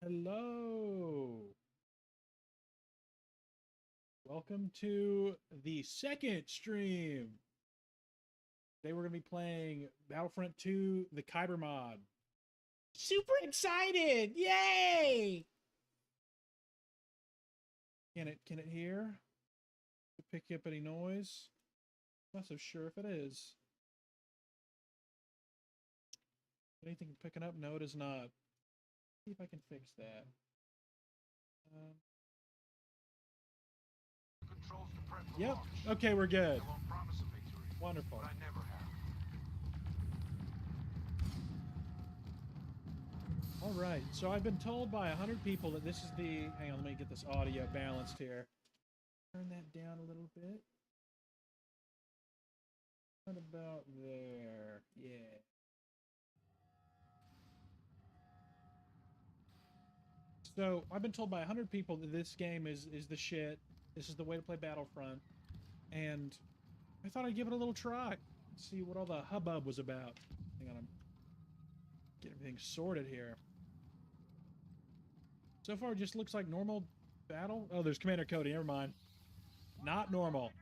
Hello. Welcome to the second stream. Today we're going to be playing Battlefront 2, the KYBER mod. Super excited! Yay! Can it hear? Pick up any noise? Not so sure if it is. Anything picking up? No, it is not. See if I can fix that. Yep. Okay, we're good. Wonderful. All right. So I've been told by 100 people that this is the... Hang on, let me get this audio balanced here. Turn that down a little bit. What about there? Yeah. So I've been told by 100 people that this game is the shit. This is the way to play Battlefront. And I thought I'd give it a little try. See what all the hubbub was about. Hang on, I'm getting everything sorted here. So far, it just looks like normal battle. Oh, there's Commander Cody. Never mind. Not normal.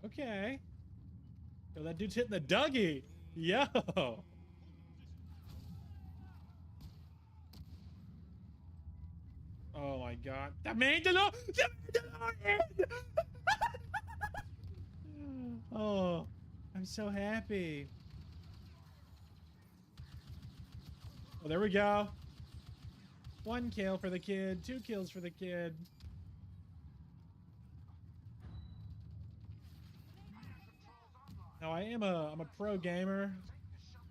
Okay. Yo, that dude's hitting the Dougie. Yo. Oh my god. The Mandalorian! The Mandalorian! Oh, I'm so happy. Oh, there we go. 1 kill for the kid, 2 kills for the kid. Now I'm a pro gamer.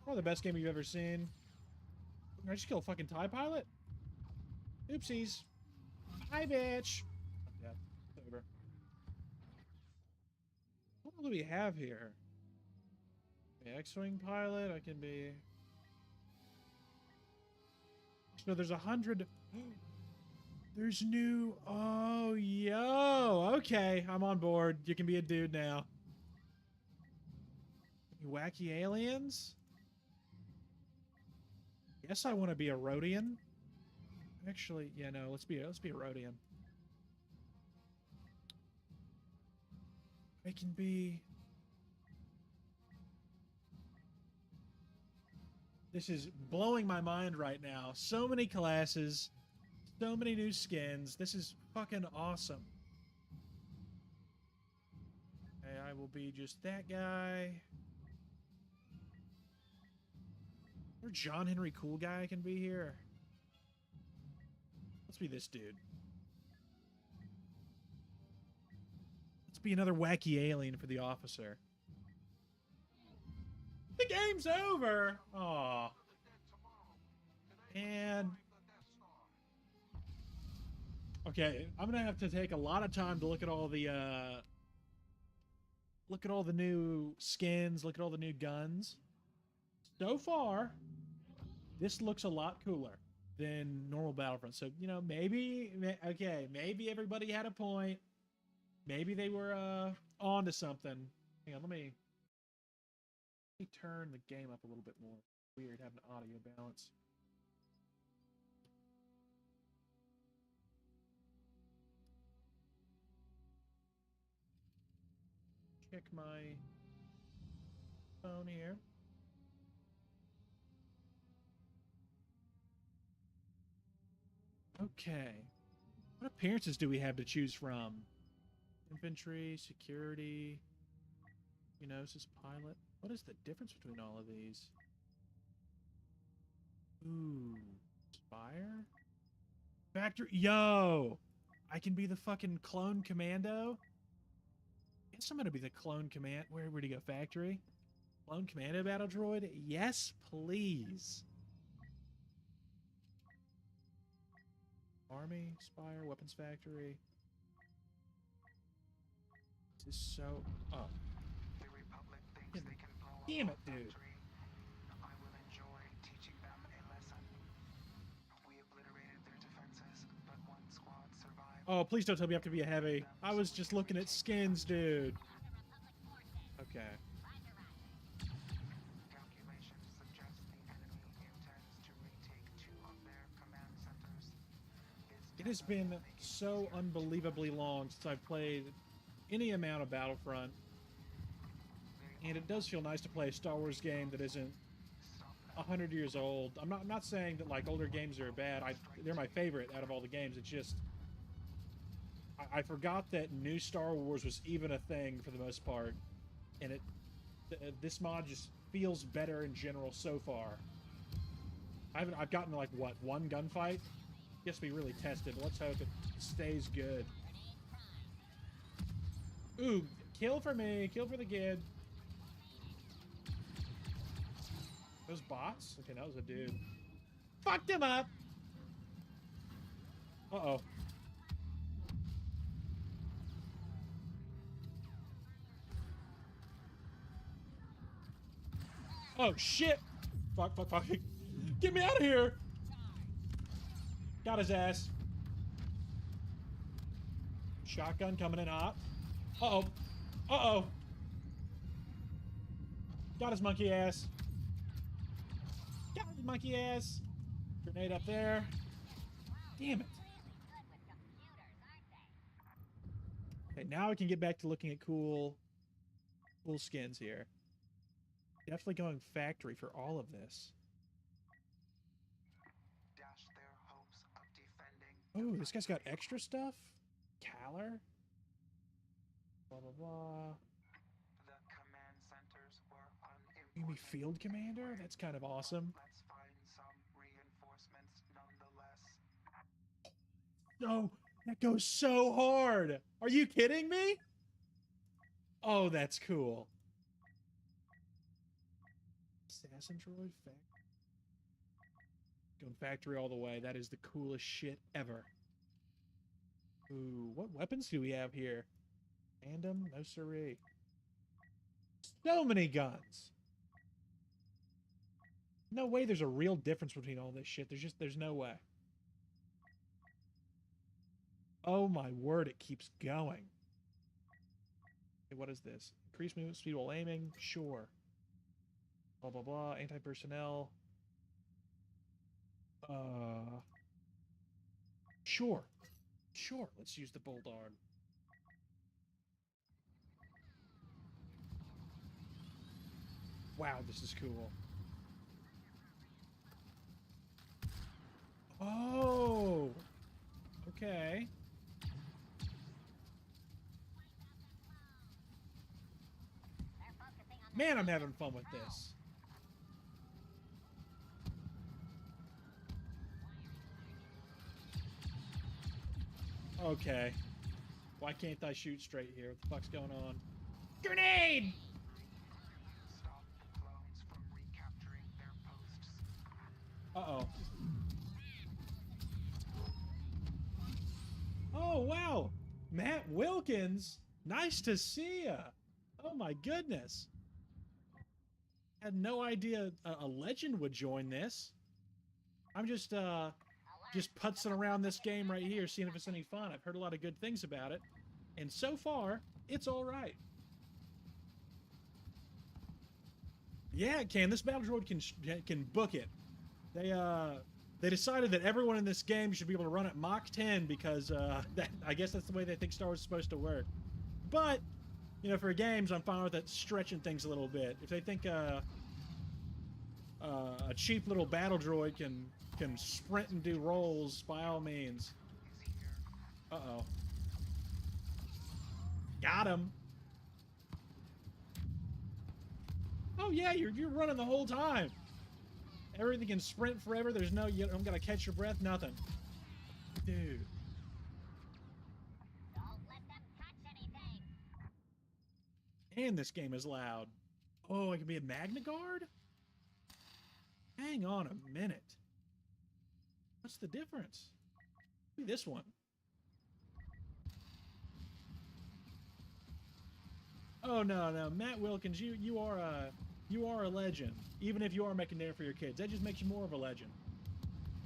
Probably the best game you've ever seen. I just killed a fucking TIE pilot? Oopsies. Hi, bitch. Yeah, over. What do we have here? X-Wing pilot, I can be... So there's 100... There's new... Oh, yo! Okay, I'm on board. You can be a dude now. Wacky aliens? Guess I want to be a Rhodian. Actually, yeah, no, let's be a Rhodian. I can be... This is blowing my mind right now. So many classes, so many new skins. This is fucking awesome. Okay, I will be just that guy. Is there John Henry cool guy I can be here? Let's be this dude. Let's be another wacky alien for the officer. The game's over! Aw. And... Okay, I'm gonna have to take a lot of time to look at all the, look at all the new skins, look at all the new guns. So far, this looks a lot cooler than normal Battlefront. So, you know, maybe, okay, maybe everybody had a point. Maybe they were, on to something. Hang on, let me turn the game up a little bit more. Weird having audio balance. Check my phone here. Okay. What appearances do we have to choose from? Infantry, security, Gnosis, pilot. What is the difference between all of these? Ooh, Spire? Factory. Yo! I can be the fucking clone commando? Guess I'm gonna be the clone command. Where would he go? Factory? Clone commando battle droid? Yes, please. Army, Spire, weapons factory. This is so... Oh. The Republic thinks they can blow Damn up it, dude. factory. I will enjoy teaching them a lesson. We obliterated their defenses, but one squad survived. Oh, please don't tell me I have to be a heavy. I was just looking at skins, dude. Okay. Calculations suggest the enemy intends to retake 2 of their has been so unbelievably long since I've played any amount of Battlefront, and it does feel nice to play a Star Wars game that isn't 100 years old. I'm not saying that like older games are bad. They're my favorite out of all the games. It's just I forgot that new Star Wars was even a thing for the most part, and this mod just feels better in general so far. I've gotten like what, one gunfight? Gets to be really tested. Let's hope it stays good. Ooh, kill for me. Kill for the kid. Those bots? Okay, that was a dude. Fucked him up! Uh-oh. Oh, shit! Fuck, fuck, fuck. Get me out of here! Got his ass. Shotgun coming in hot. Uh-oh. Uh-oh. Got his monkey ass. Got his monkey ass. Grenade up there. Damn it. Okay, now we can get back to looking at cool skins here. Definitely going factory for all of this. Oh, this guy's got extra stuff? Caller? Blah, blah, blah. The command centers were unimportant. You mean field commander? That's kind of awesome. Let's find some reinforcements nonetheless. No, that goes so hard. Are you kidding me? Oh, that's cool. Assassin droid factory. Going factory all the way. That is the coolest shit ever. Ooh, what weapons do we have here? Random? No siree. So many guns. No way there's a real difference between all this shit. There's no way. Oh my word, it keeps going. Okay, what is this? Increased movement speed while aiming? Sure. Blah, blah, blah. Anti-personnel. Sure. Sure, let's use the Bulldog. Wow, this is cool. Oh! Okay. Man, I'm having fun with this. Okay. Why can't I shoot straight here? What the fuck's going on? Grenade! Stop the clones from recapturing their posts. Uh-oh. Oh, wow. Matt Wilkins. Nice to see ya. Oh, my goodness. Had no idea a legend would join this. I'm just putzing around this game right here, seeing if it's any fun. I've heard a lot of good things about it, and so far, it's all right. Yeah, it can. This battle droid can book it. They decided that everyone in this game should be able to run at Mach 10 because I guess that's the way they think Star Wars is supposed to work. But you know, for games, I'm fine with it stretching things a little bit. If they think a cheap little battle droid can sprint and do rolls, by all means. Uh-oh. Got him. Oh yeah, you're running the whole time. Everything can sprint forever. There's no, you don't gotta catch your breath, nothing. Dude. Don't let them touch anything. And this game is loud. Oh, I can be a Magna Guard? Hang on a minute. What's the difference? Be this one. Oh no, Matt Wilkins, you are a legend. Even if you are making dinner for your kids, that just makes you more of a legend.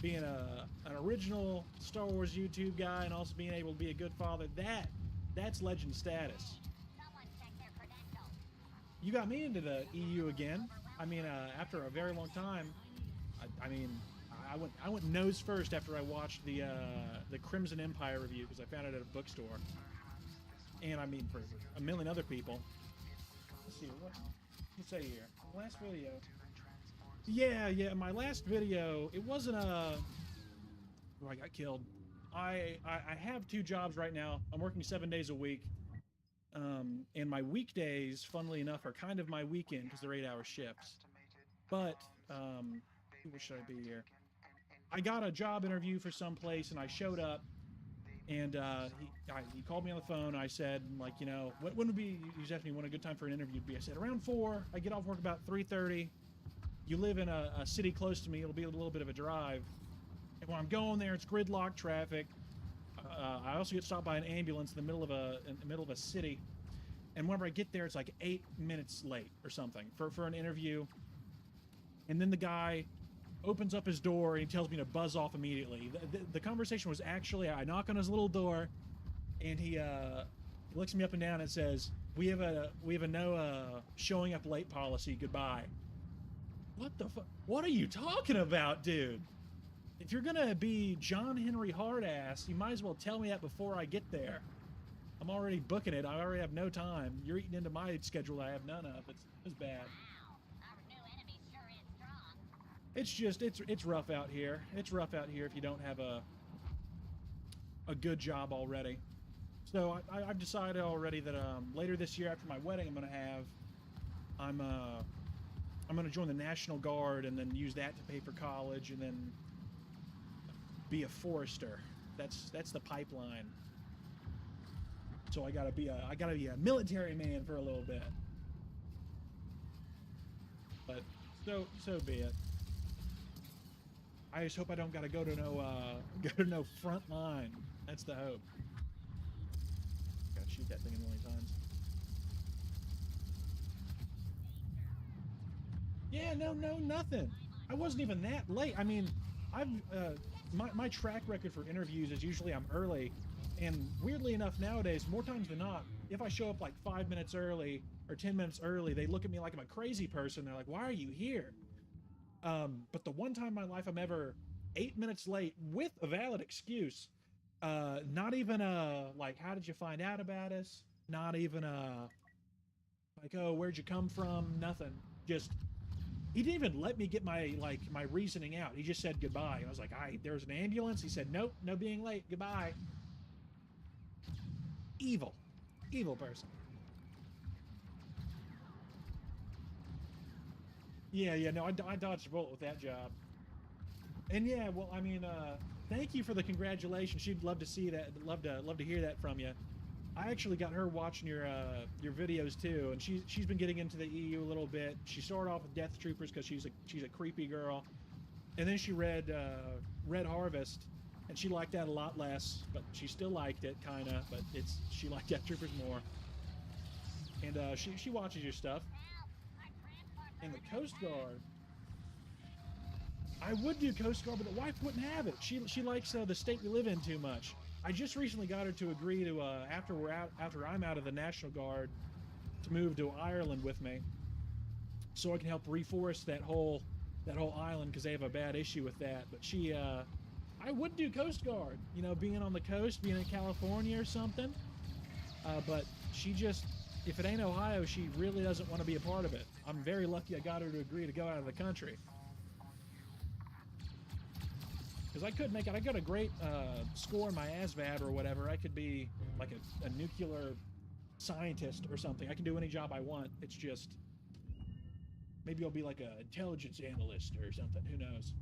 Being an original Star Wars YouTube guy and also being able to be a good father, that's legend status. Someone check their credentials. You got me into the EU again. I mean, after a very long time, I went nose first after I watched the Crimson Empire review because I found it at a bookstore, and I mean for a million other people. Let's see what let's say here. Last video. Yeah. My last video. It wasn't a. Oh, I got killed. I have 2 jobs right now. I'm working 7 days a week. And my weekdays, funnily enough, are kind of my weekend because they're 8-hour shifts. But, where should I be here? I got a job interview for some place, and I showed up, and he called me on the phone. I said, like, you know, when would be, he was asking me when a good time for an interview would be. I said, around 4. I get off work about 3:30. You live in a city close to me. It'll be a little bit of a drive. And when I'm going there, it's gridlock traffic. I also get stopped by an ambulance in the middle of a city, and whenever I get there, it's like 8 minutes late or something for an interview. And then the guy opens up his door and he tells me to buzz off immediately. The conversation was actually, I knock on his little door, and he looks me up and down and says, "We have a no showing up late policy. Goodbye." What the fuck? What are you talking about, dude? If you're gonna be John Henry Hardass, you might as well tell me that before I get there. I'm already booking it. I already have no time. You're eating into my schedule that I have none of. It's bad. Wow, our new enemy sure is strong. It's just it's rough out here. It's rough out here if you don't have a good job already. So I've decided already that later this year after my wedding I'm gonna join the National Guard and then use that to pay for college and then be a forester. That's the pipeline. So I gotta be a military man for a little bit. But so be it. I just hope I don't gotta go to no front line. That's the hope. Gotta shoot that thing a million times. Yeah, no, nothing. I wasn't even that late. I mean, I've my track record for interviews is usually I'm early, and weirdly enough nowadays, more times than not, if I show up like 5 minutes early or 10 minutes early, they look at me like I'm a crazy person. They're like, "Why are you here?" But the one time in my life I'm ever 8 minutes late with a valid excuse, not even like, "How did you find out about us?" Not even like, "Oh, where'd you come from?" Nothing. Just he didn't even let me get my reasoning out. He just said goodbye. And I was like, there was an ambulance. He said, "Nope, no being late. Goodbye." Evil person. Yeah, no, I dodged a bullet with that job. And yeah, well, I mean, thank you for the congratulations. She'd love to see that. Love to hear that from you. I actually got her watching your videos too, and she's been getting into the EU a little bit. She started off with Death Troopers because she's a creepy girl, and then she read Red Harvest, and she liked that a lot less, but she still liked it kinda. But she liked Death Troopers more, and she watches your stuff. And the Coast Guard. I would do Coast Guard, but the wife wouldn't have it. She likes the state we live in too much. I just recently got her to agree to after I'm out of the National Guard to move to Ireland with me, so I can help reforest that whole island because they have a bad issue with that. But I would do Coast Guard, you know, being on the coast, being in California or something. But she just, if it ain't Ohio, she really doesn't want to be a part of it. I'm very lucky I got her to agree to go out of the country. Because I could make it. I got a great score in my ASVAB or whatever. I could be like a nuclear scientist or something. I can do any job I want. It's just maybe I'll be like an intelligence analyst or something. Who knows?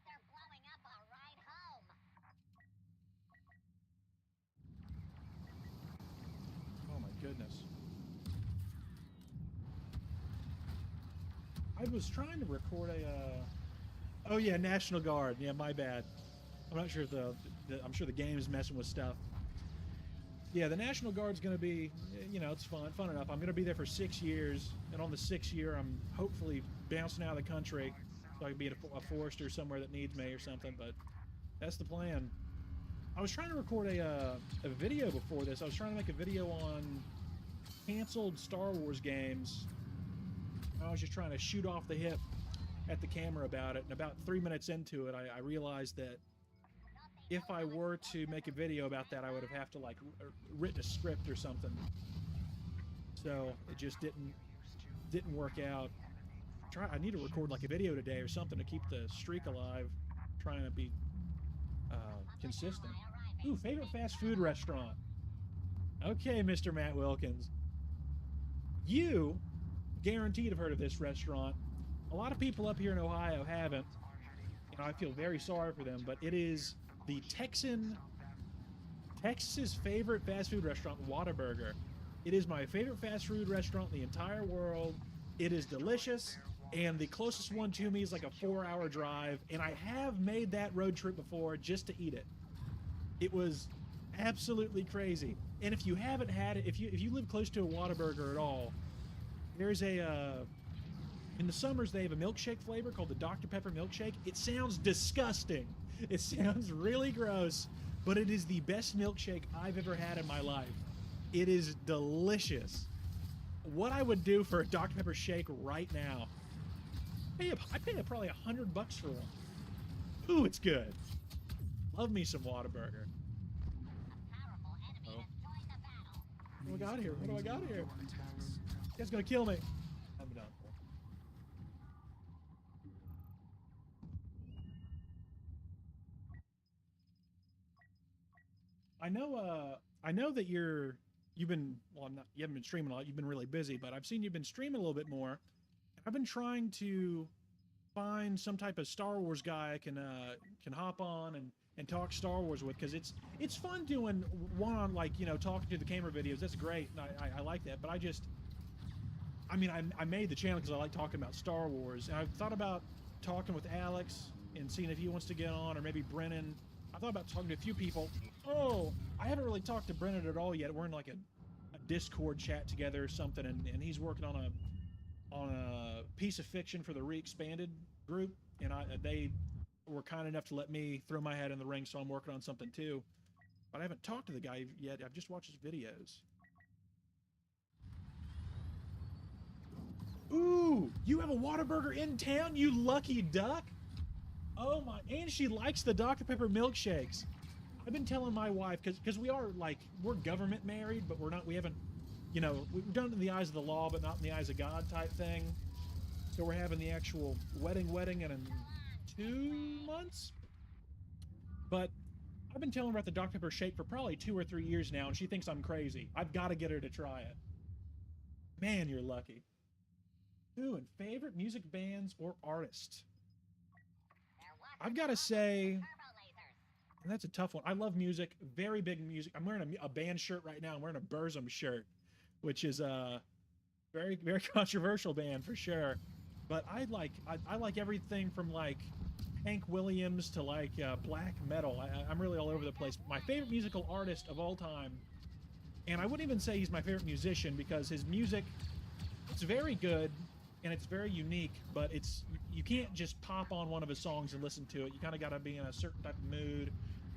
They're blowing up our ride home. Oh my goodness. I was trying to record oh yeah, National Guard. Yeah, my bad. I'm not sure if I'm sure the game is messing with stuff. Yeah, the National Guard's going to be, you know, it's fun enough. I'm going to be there for 6 years, and on the 6th year, I'm hopefully bouncing out of the country so I can be a forester somewhere that needs me or something. But that's the plan. I was trying to record a video before this. I was trying to make a video on canceled Star Wars games. was just trying to shoot off the hip at the camera about it. And about 3 minutes into it, I realized that if I were to make a video about that, I would have to like written a script or something. So it just didn't work out. I need to record like a video today or something to keep the streak alive. Trying to be consistent. Ooh, favorite fast food restaurant. Okay, Mr. Matt Wilkins. You guaranteed have heard of this restaurant. A lot of people up here in Ohio haven't. You know, I feel very sorry for them, but it is the Texas's favorite fast food restaurant, Whataburger. It is my favorite fast food restaurant in the entire world. It is delicious, and the closest one to me is like a 4-hour drive, and I have made that road trip before just to eat it. It was absolutely crazy. And if you haven't had it, if you live close to a Whataburger at all, there's a in the summers they have a milkshake flavor called the Dr. Pepper milkshake. It sounds disgusting. It sounds really gross, but it is the best milkshake I've ever had in my life. It is delicious. What I would do for a Dr. Pepper shake right now, I pay probably $100 for one. Ooh, it's good. Love me some Whataburger. Oh. What do I got here? What do I got here? This guy's gonna kill me. I'm done. I know that you've been, well, you haven't been streaming a lot. You've been really busy, but I've seen you've been streaming a little bit more. I've been trying to find some type of Star Wars guy I can hop on and talk Star Wars with, because it's fun doing one-on, like, you know, talking to the camera videos. That's great, and I like that. But I made the channel because I like talking about Star Wars, and I've thought about talking with Alex and seeing if he wants to get on, or maybe Brennan. I thought about talking to a few people. Oh, I haven't really talked to Brennan at all yet. We're in like a Discord chat together or something, and he's working on a piece of fiction for the Re-Expanded group, and they were kind enough to let me throw my hat in the ring, so I'm working on something too. But I haven't talked to the guy yet. I've just watched his videos. Ooh, you have a Whataburger in town, you lucky duck. Oh my, and she likes the Dr. Pepper milkshakes. I've been telling my wife, because we are like, we're government married, but we haven't, you know, we've done it in the eyes of the law, but not in the eyes of God type thing. So we're having the actual wedding in 2 months. But I've been telling her about the Dr. Pepper shake for probably 2 or 3 years now, and she thinks I'm crazy. I've got to get her to try it. Man, you're lucky. Ooh, and favorite music bands or artists? I've got to say, and that's a tough one. I love music, very big music. I'm wearing a band shirt right now. I'm wearing a Burzum shirt, which is a very, very controversial band for sure. But I like everything from like Hank Williams to like black metal. I'm really all over the place. My favorite musical artist of all time, and I wouldn't even say he's my favorite musician, because his music, it's very good and it's very unique, but you can't just pop on one of his songs and listen to it. You kind of got to be in a certain type of mood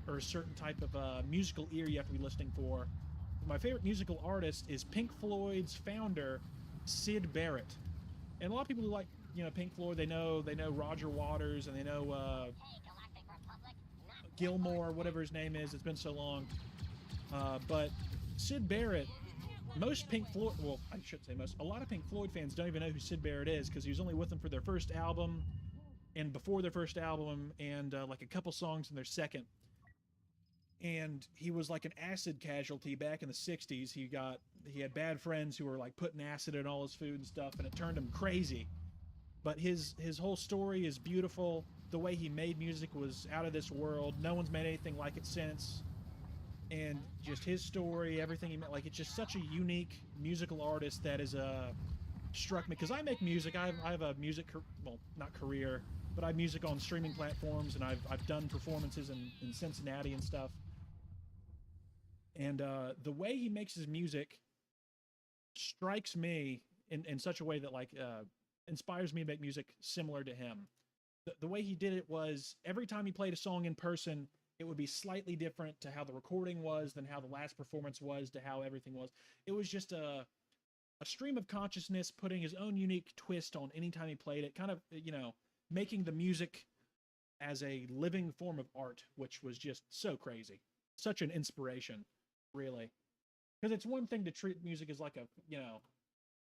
or a certain type of musical ear you have to be listening for. My favorite musical artist is Pink Floyd's founder, Syd Barrett. And a lot of people who like, you know, Pink Floyd, they know Roger Waters, and they know Gilmore, whatever his name is. It's been so long. But Syd Barrett, most Pink Floyd, well, I shouldn't say most, a lot of Pink Floyd fans don't even know who Syd Barrett is, because he was only with them for their first album and before their first album, and like a couple songs in their second. And he was like an acid casualty back in the 60s. He had bad friends who were like putting acid in all his food and stuff, and it turned him crazy. But his whole story is beautiful. The way he made music was out of this world. No one's made anything like it since. And just his story, everything he made, like, it's just such a unique musical artist that has struck me. Because I make music. I have a music, well, not career, but I have music on streaming platforms, and I've done performances in Cincinnati and stuff. And the way he makes his music strikes me in such a way that like inspires me to make music similar to him. The way he did it was, every time he played a song in person, it would be slightly different to how the recording was than how the last performance was to how everything was. It was just a stream of consciousness, putting his own unique twist on any time he played it, kind of, you know, making the music as a living form of art, which was just so crazy. Such an inspiration, really. Because it's one thing to treat music as like a, you know,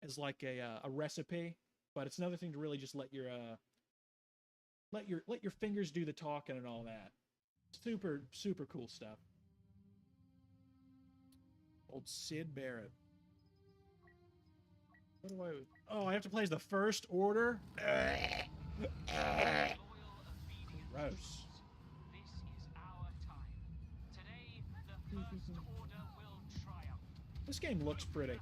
as like a recipe, but it's another thing to really just let your fingers do the talking and all that. Super, super cool stuff. Old Sid Barrett. What do I... Oh, I have to play as the First Order? Gross. This is our time. Today, the First Order will triumph. This game looks pretty.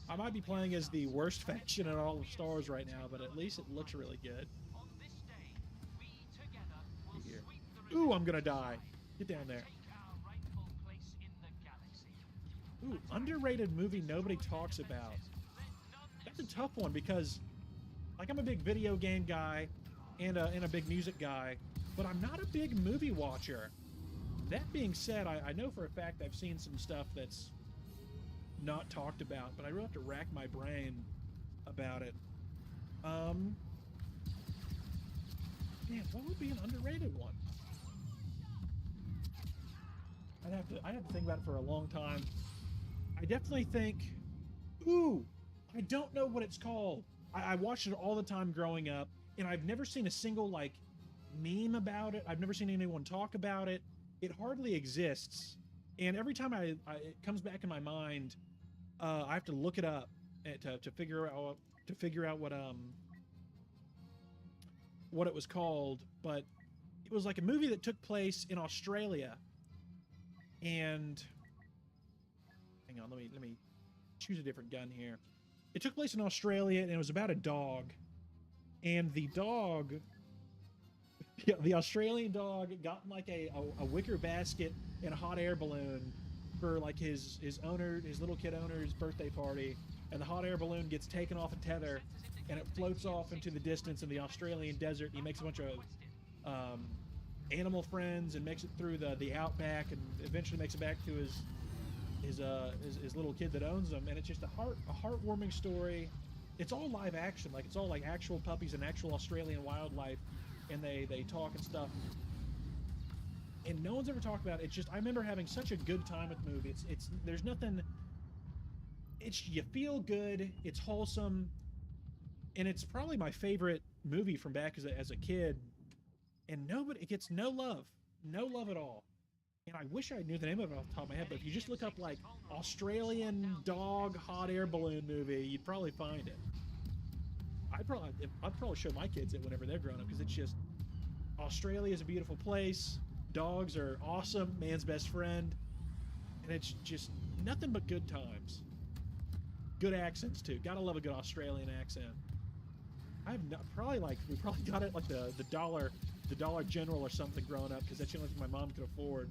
I might be playing as the worst faction in all of Star Wars right now, but at least it looks really good. On this day, we together will Here. sweep the Ooh, I'm gonna die. Get down there. take our rightful place in the galaxy. Ooh, underrated movie nobody talks about. That's a tough one because, like, I'm a big video game guy and a big music guy, but I'm not a big movie watcher. That being said, I know for a fact I've seen some stuff that's not talked about, but I really have to rack my brain about it. Man, what would be an underrated one? I'd have to think about it for a long time. I definitely think, ooh, I don't know what it's called. I watched it all the time growing up, and I've never seen a single, like, meme about it. I've never seen anyone talk about it. It hardly exists. And every time it comes back in my mind, I have to look it up to figure out what it was called. But it was like a movie that took place in Australia. And hang on, let me choose a different gun here. It took place in Australia, and it was about a dog. And the dog, the Australian dog, got in like a wicker basket in a hot air balloon for like his little kid owner's birthday party, and the hot air balloon gets taken off a tether, and it floats off into the distance in the Australian desert. And he makes a bunch of animal friends and makes it through the outback, and eventually makes it back to his little kid that owns them. And it's just a heartwarming story. It's all live action, like it's all like actual puppies and actual Australian wildlife, and they talk and stuff. And no one's ever talked about it. It's just, I remember having such a good time with the movie. There's nothing, you feel good, it's wholesome, and it's probably my favorite movie from back as a kid. And it gets no love at all. And I wish I knew the name of it off the top of my head, but if you just look up like Australian dog hot air balloon movie, you'd probably find it. I'd probably show my kids it whenever they're grown up, because it's just, Australia is a beautiful place. Dogs are awesome, man's best friend, and it's just nothing but good times. Good accents too. Gotta love a good Australian accent. We probably got it like the Dollar General or something growing up, because that's the only thing my mom could afford.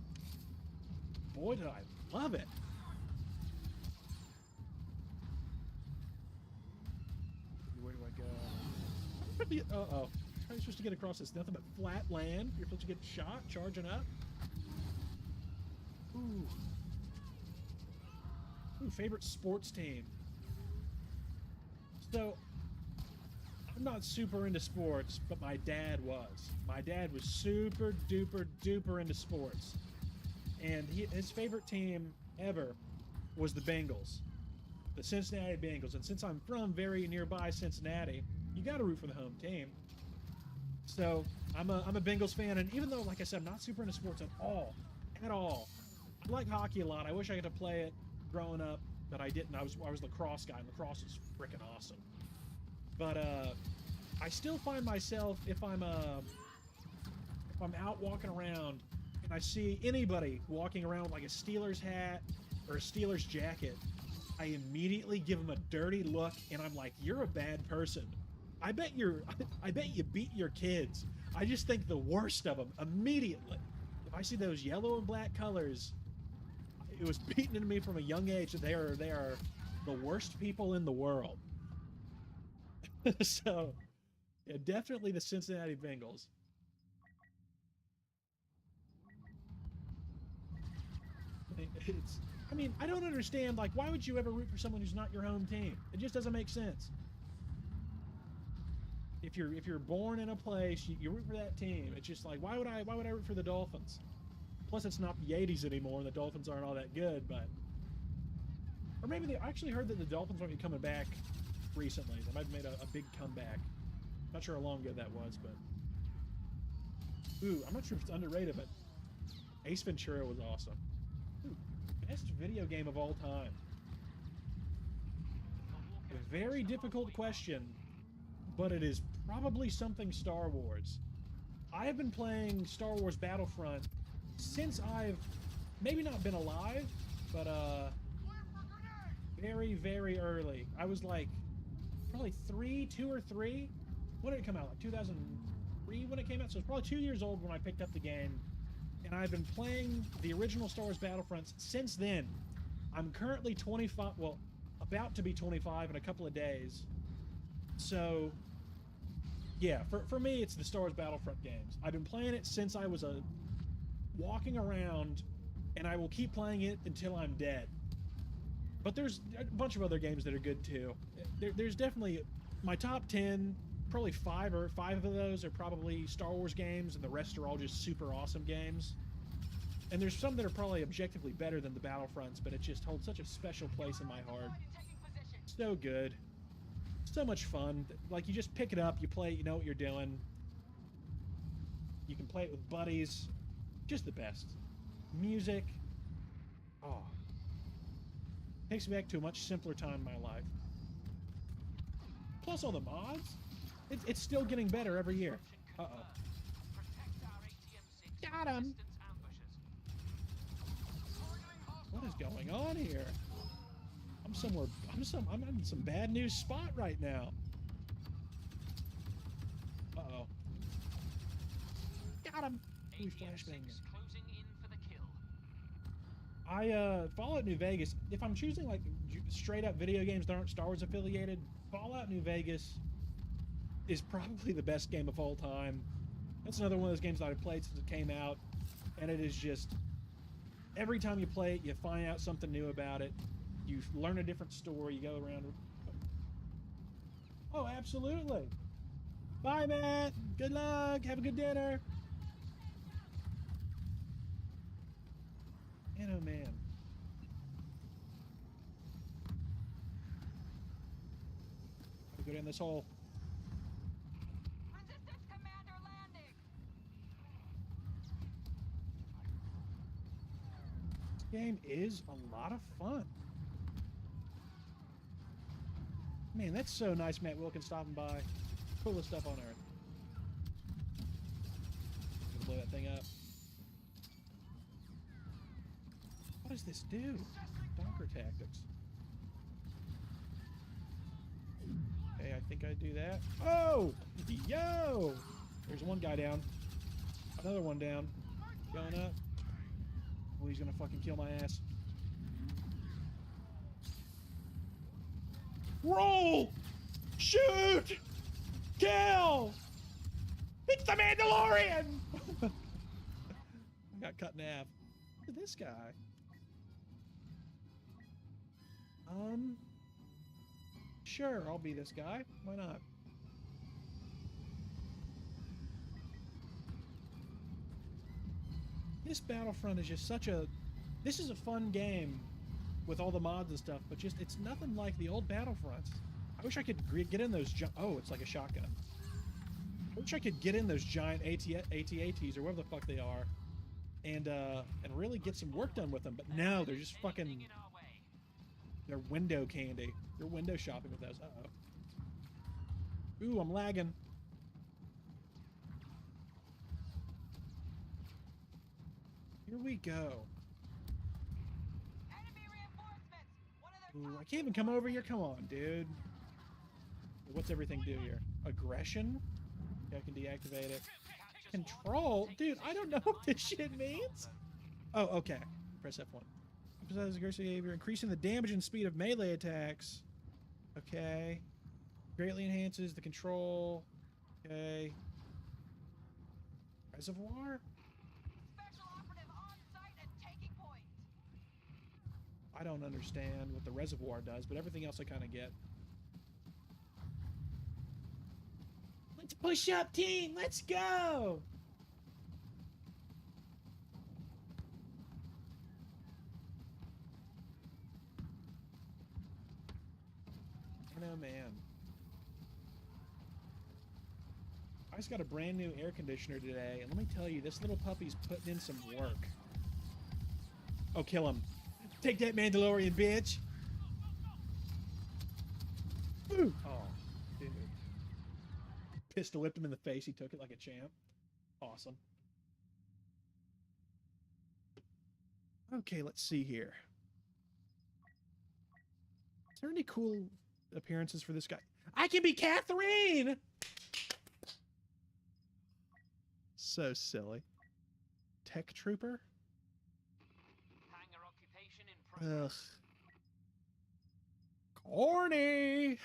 Boy, did I love it. Where do I go? Uh-oh. How are you supposed to get across this? Nothing but flat land. You're supposed to get shot, charging up. Ooh. Ooh, favorite sports team. So, I'm not super into sports, but my dad was. My dad was super duper duper into sports. And his favorite team ever was the Bengals. The Cincinnati Bengals. And since I'm from very nearby Cincinnati, you got to root for the home team. So I'm a Bengals fan, and even though, like I said, I'm not super into sports at all, I like hockey a lot. I wish I could play it growing up, but I didn't. I was lacrosse guy, and lacrosse is freaking awesome. But I still find myself, if I'm out walking around and I see anybody walking around with like a Steelers hat or a Steelers jacket, I immediately give them a dirty look, and I'm like, "You're a bad person. I bet you beat your kids." I just think the worst of them immediately. If I see those yellow and black colors, it was beaten into me from a young age that they are the worst people in the world. So, yeah, definitely the Cincinnati Bengals. I mean, I don't understand, like, why would you ever root for someone who's not your home team? It just doesn't make sense. If you're born in a place, you root for that team. It's just like, why would I root for the Dolphins? Plus, it's not the 80s anymore, and the Dolphins aren't all that good, but... Or maybe I actually heard that the Dolphins might be coming back recently. They might have made a big comeback. Not sure how long ago that was, but... Ooh, I'm not sure if it's underrated, but Ace Ventura was awesome. Ooh, best video game of all time. A very difficult question, but it is probably something Star Wars. I have been playing Star Wars Battlefront since I've maybe not been alive, but very, very early. I was like probably 2 or 3. When did it come out? Like 2003 when it came out? So it's probably 2 years old when I picked up the game. And I've been playing the original Star Wars Battlefronts since then. I'm currently 25, well, about to be 25 in a couple of days. So, yeah, for me, it's the Star Wars Battlefront games. I've been playing it since I was walking around, and I will keep playing it until I'm dead. But there's a bunch of other games that are good, too. There's definitely my top 10, probably 5 of those are probably Star Wars games, and the rest are all just super awesome games. And there's some that are probably objectively better than the Battlefronts, but it just holds such a special place in my heart. So good. So much fun. Like, you just pick it up, you play it, you know what you're doing. You can play it with buddies. Just the best. Music. Oh. Takes me back to a much simpler time in my life. Plus all the mods. It's still getting better every year. Uh-oh. Got him! What is going on here? I'm in some bad news spot right now. Uh-oh. Got him! Ooh, flashbang. Fallout New Vegas, if I'm choosing like straight up video games that aren't Star Wars affiliated, Fallout New Vegas is probably the best game of all time. That's another one of those games that I've played since it came out, and it is just, every time you play it, you find out something new about it. You learn a different story, you go around. Oh, absolutely. Bye, Matt. Good luck. Have a good dinner. Man, oh man. I'll go down this hole. Resistance Commander landing. This game is a lot of fun. Man, that's so nice, Matt Wilkins stopping by. Coolest stuff on Earth. Gonna blow that thing up. What does this do? Donker tactics. Okay, I think I do that. Oh! Yo! There's one guy down. Another one down. Going up. Oh, he's gonna fucking kill my ass. Roll! Shoot! Kill! It's the Mandalorian! I got cut in half. Look at this guy. Sure, I'll be this guy. Why not? This Battlefront is just such a... This is a fun game with all the mods and stuff, but just, it's nothing like the old Battlefronts. I wish I could get in those... Oh, it's like a shotgun. I wish I could get in those giant AT-ATs or whatever the fuck they are and really get some work done with them, but no, they're just fucking... They're window candy. You're window shopping with those. Uh-oh. Ooh, I'm lagging. Here we go. Enemy reinforcements. One of their Ooh, I can't even come over here. Come on, dude. What's everything do here? Aggression? Okay, I can deactivate it. Control? Dude, I don't know what this shit means. Oh, okay. Press F1. Emphasizes aggressive behavior, increasing the damage and speed of melee attacks. Okay. Greatly enhances the control. Okay. Reservoir? special operative on site and taking point. I don't understand what the reservoir does, but everything else I kind of get. Let's push up, team! Let's go! Oh man. I just got a brand new air conditioner today, and let me tell you, this little puppy's putting in some work. Oh, kill him. Take that, Mandalorian bitch! Woo! Oh, dude. Pistol whipped him in the face, he took it like a champ. Awesome. Okay, let's see here. Is there any cool appearances for this guy? I can be Catherine! So silly. Tech Trooper? Hangar occupation in progress. Ugh. Corny!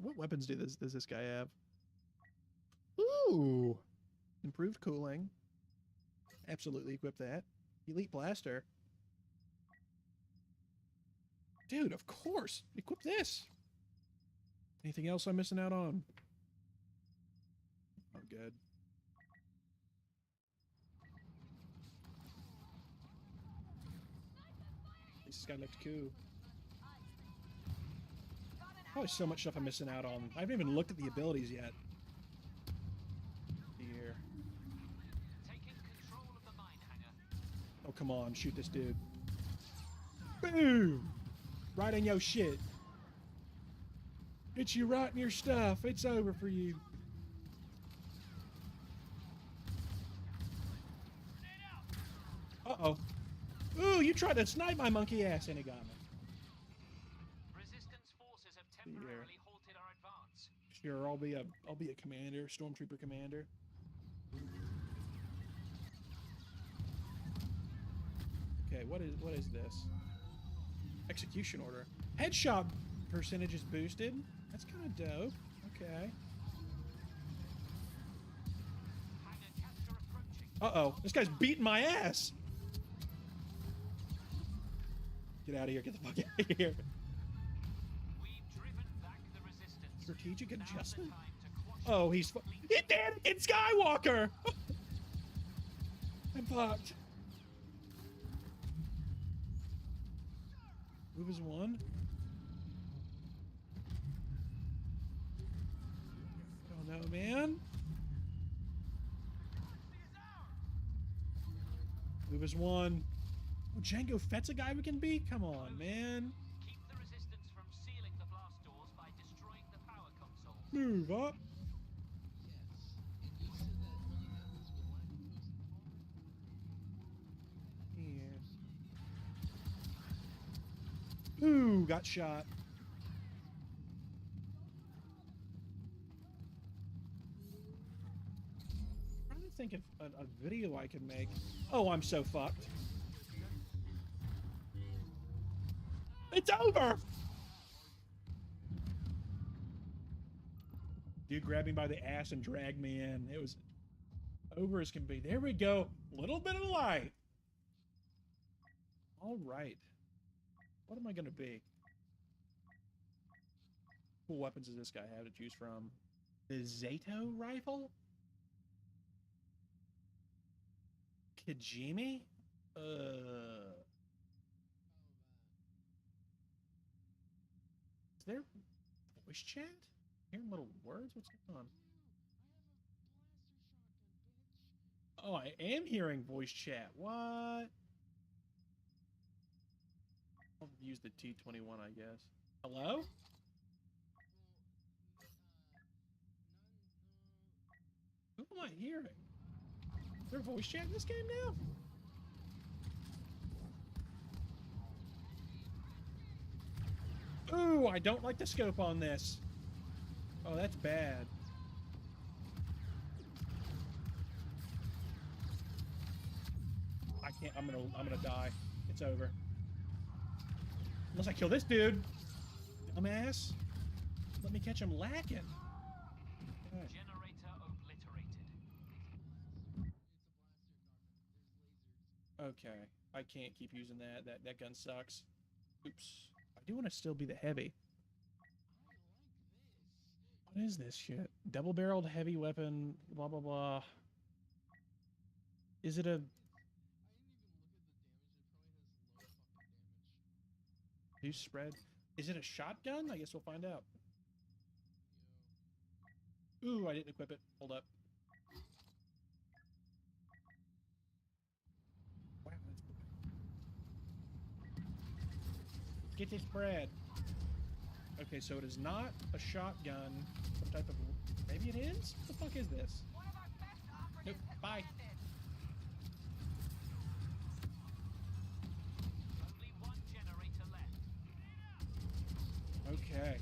What weapons does this guy have? Ooh! Improved cooling. Absolutely equip that. Elite Blaster. Dude, of course! Equip this! Anything else I'm missing out on? Oh, good. This guy looked cool. Probably so much stuff I'm missing out on. I haven't even looked at the abilities yet. Here. Taking control of the mine hangar. Oh, come on. Shoot this dude. Boom! Right in your shit. Get you right in your stuff. It's over for you. Uh-oh. Ooh, you tried to snipe my monkey ass and it got me. Resistance forces have temporarily halted our advance. Sure, I'll be a commander, stormtrooper commander. Okay, what is this? Execution order. Headshot percentage is boosted. That's kind of dope. Okay. Hangar capture approaching. Uh-oh. This guy's beating my ass. Get out of here. Get the fuck out of here. We've driven back the resistance. Strategic Now's the adjustment? time to quash Oh, he did it! It's Skywalker! I'm fucked. Move is one. Oh no, man. Move is one. Oh, Jango Fett's a guy we can beat? Come on, man. Keep the resistance from sealing the blast doors by destroying the power consoles. Move up. Yeah. Ooh, got shot. I'm trying to think of a video I could make. Oh, I'm so fucked. It's over! Dude grabbed me by the ass and dragged me in. It was over as can be. There we go. Little bit of light. All right. What am I going to be? What weapons does this guy have to choose from? The Zato rifle? Kijimi? Is there voice chat? Hearing little words? What's going on? Oh, I am hearing voice chat. What? I'll use the T-21, I guess. Hello? Who am I hearing? Is there voice chat in this game now? Ooh, I don't like the scope on this. Oh, that's bad. I can't. I'm gonna die. It's over. Unless I kill this dude. Dumbass. Let me catch him lacking. God. Generator obliterated. Okay. I can't keep using that. That gun sucks. Oops. I do want to still be the heavy. What is this shit? Double-barreled heavy weapon, blah, blah, blah. Is it a... New spread? Is it a shotgun? I guess we'll find out. Ooh, I didn't equip it. Hold up. Wow, that's good. Get this bread. Okay, so it is not a shotgun. Some type of... Maybe it is? What the fuck is this? One of our best operatives Nope, has bye. landed. Only one generator left. Okay.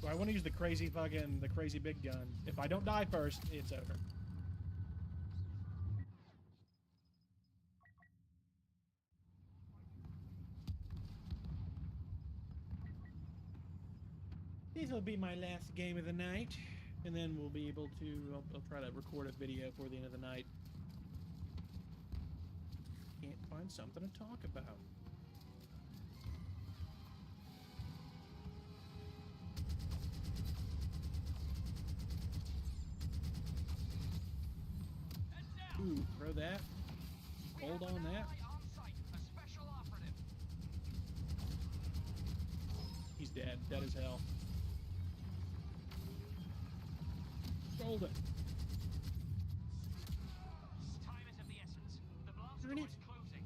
So I want to use the crazy big gun. If I don't die first, it's over. This will be my last game of the night, and then we'll be able to, I'll try to record a video for the end of the night. Can't find something to talk about. Ooh, throw that. We Hold have on an that. ally on site, a special operative. He's dead. Dead as hell. Hold it. Time is of the essence. The blast Darn door it. is closing.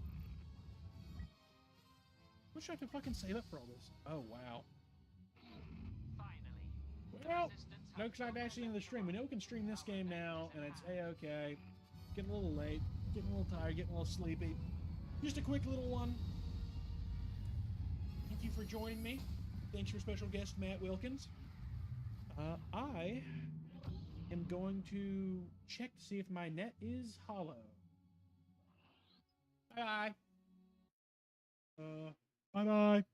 Wish I could fucking save up for all this. Oh, wow. Finally. The Well, resistance no, have because I've actually into the stream. We know we can stream this game now, and it's a-okay. Getting a little late, getting a little tired, getting a little sleepy. Just a quick little one. Thank you for joining me. Thanks for special guest Matt Wilkins. I am going to check to see if my net is hollow. Bye-bye. Bye-bye.